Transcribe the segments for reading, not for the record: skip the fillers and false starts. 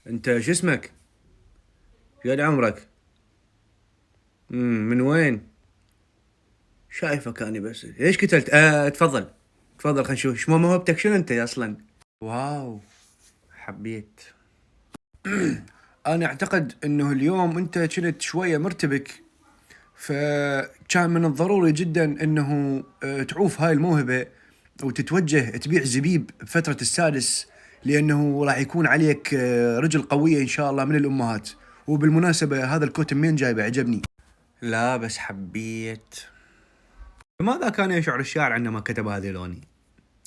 انت شو اسمك؟ قد عمرك؟ من وين؟ شايفك اني بس ليش قتلت؟ تفضل. تفضل خلينا نشوف شو موهبتك، شنو انت اصلا؟ واو، حبيت. انا اعتقد انه اليوم انت كنت شوية مرتبك، فكان من الضروري جدا انه تعوف هاي الموهبة وتتوجه تبيع زبيب بفترة السادس، لانه راح يكون عليك رجل قوية ان شاء الله من الامهات. وبالمناسبة هذا الكوت منين جايبه؟ عجبني. لا بس حبيت. ماذا كان يشعر الشاعر عندما كتب هذه الأغنية؟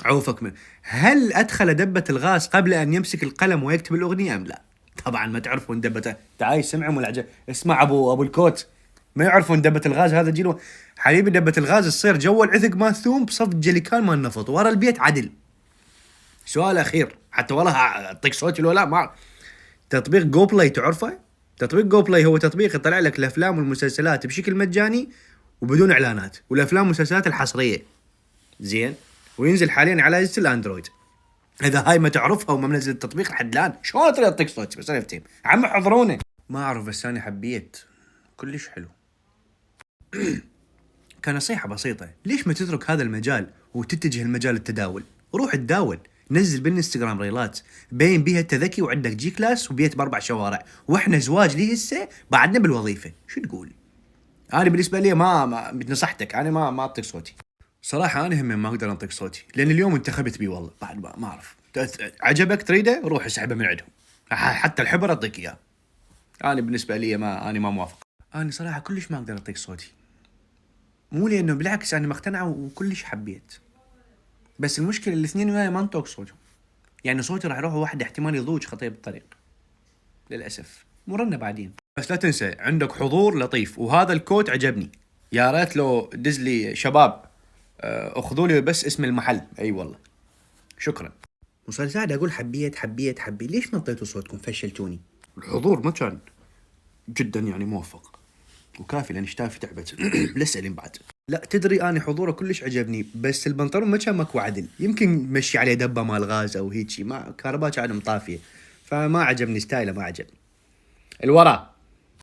عوفك من هل أدخل دبة الغاز قبل أن يمسك القلم ويكتب الأغنية أم لا؟ طبعا ما تعرفون دبة. تعاي سمعهم ولا عجب. اسمع أبو الكوت، ما يعرفون دبة الغاز. هذا جيلو حبيبي. دبة الغاز تصير جوا العثق مالثوم بصف جليكان مال النفط ورا البيت عدل. سؤال أخير حتى والله أعطيك صوتي لو لا ما. تطبيق جو بلاي تعرفه؟ تطبيق جو بلاي هو تطبيق يطلع لك الافلام والمسلسلات بشكل مجاني وبدون اعلانات، والافلام والمسلسلات الحصريه. زين. وينزل حاليا على اجهزه الاندرويد. اذا هاي ما تعرفها وما منزل التطبيق لحد الان شلون اطيق اعطيك صوتي؟ بس انا افتهم عم حضروني. ما اعرف بس انا حبيت كلش حلو. كنصيحة بسيطة، ليش ما تترك هذا المجال وتتجه المجال التداول؟ روح تداول، نزل بالانستغرام ريلات بين بيها انت ذكي وعندك جي كلاس وبيت ب4 شوارع، واحنا زواج لي هسه بعدنا بالوظيفة، شو تقول؟ انا بالنسبة لي ما بنصحتك، انا ما اعطيك صوتي. صراحة انا هم ما اقدر انطيك صوتي لان اليوم انتخبت بي والله. بعد ما اعرف عجبك تريده روح اسحبه من عندهم. حتى الحبر اعطيك اياه. انا بالنسبة لي ما موافق. انا صراحة كلش ما اقدر اعطيك صوتي، مو لانه بالعكس انا مقتنع وكلش حبيت، بس المشكله الاثنين وياي ما انطوك صوتهم. يعني صوتي راح يروح واحد احتمال يضوج خطيه بالطريق للاسف. مرنا بعدين. بس لا تنسى عندك حضور لطيف وهذا الكوت عجبني. يا ريت لو دز لي شباب اخذوا لي بس اسم المحل. اي والله شكرا. وصار زاد اقول حبيت ليش ما انطيتوا صوتكم؟ فشلتوني. الحضور ما كان جدا يعني موفق وكافي لان شتافي تعبت. لسه بعد. لا تدري اني حضوره كلش عجبني، بس البنطلون ما كان ماكو عدل، يمكن مشي عليه دبه مال غاز او هيجي، ما كهرباء كانت مطافيه، فما عجبني ستايله، ما عجبني. الورا